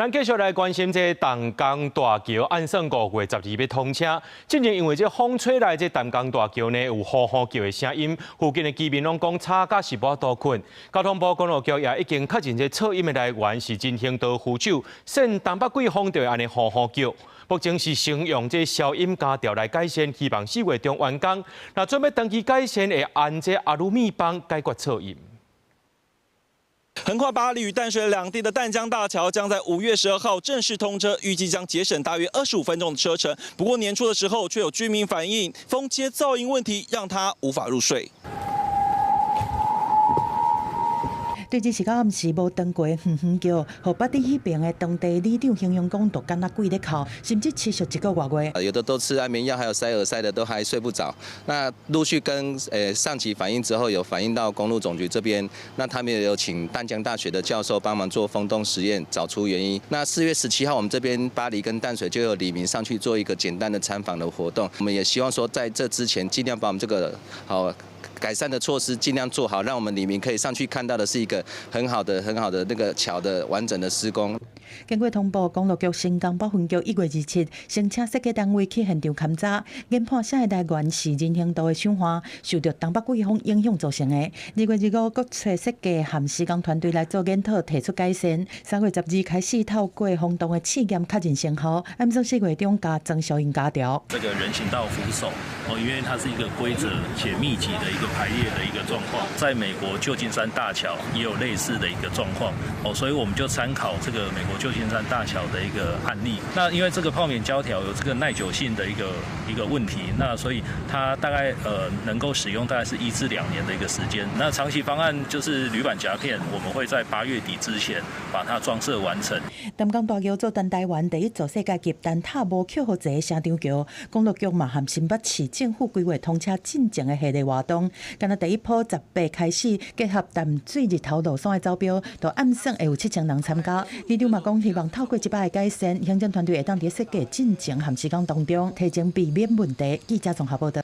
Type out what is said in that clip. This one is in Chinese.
咱繼續來關心這淡江大橋，按算5月12要通車，正因為這風吹來，這淡江大橋呢有呼呼叫的聲音，附近的居民攏講吵甲是無多困。交通部公路局也已經確認這噪音的來源是真興島浮洲，趁東北季風就會安尼呼呼叫。目前是先用這消音膠條來改善，希望4月中完工。那準備長期改善，會按這阿魯米棒解決噪音。橫跨八里與淡水兩地的淡江大橋將在5月12號正式通車，預計將節省大約25分鐘的車程。不過年初的時候，卻有居民反映風街噪音問題，讓他無法入睡。對這是到暗時無燈過，哼哼叫，和八里迄邊的當地里長形容講，都敢若鬼咧哭，甚至持續1個月。有的都吃安眠藥，還有塞耳塞的，都還睡不着。那陸續跟上級反映之後，有反映到公路總局這邊，那他們也有請淡江大學的教授幫忙做風洞實驗，找出原因。那4月17號，我們這邊八里跟淡水就有里民上去做一個簡單的參訪的活動。我們也希望說，在這之前，盡量把我們這個改善的措施盡量做好，讓我們里民可以上去看到的是一個很好的那個橋的完整的施工。經過通報，公路局新港北分局1月27日，申請設計單位去現場勘查，研判啥個來源是人行道的傷害，受到東北季風影響造成的。2月25日，國際設計和施工團隊來做檢討，提出改善。3月12日開始透過風洞的試驗確認成效，按照4月中加增消音膠條。這個人行道扶手因為它是一個規則且密集的一個排列的一個狀況，在美國舊金山大橋也有類似的一個狀況所以我們就參考這個美國舊金山大橋的一個案例。那因為這個泡棉膠條有這個耐久性的一個問題，那所以它大概能夠使用大概是1至2年的一個時間。那長期方案就是鋁板夾片，我們會在8月底之前把它裝設完成。淡江大橋做全台灣第一座世界級蛋撻無扣號座城牆橋，公路局嘛和新北市政府規劃通車進前的系列活動，今日第一波18開始，結合淡水日頭路線的走標，就暗算會有7000人參加。里長嘛講，希望透過這擺的改善，行政團隊會當佇設計進前和施工當中，提前避免問題。記者綜合報道。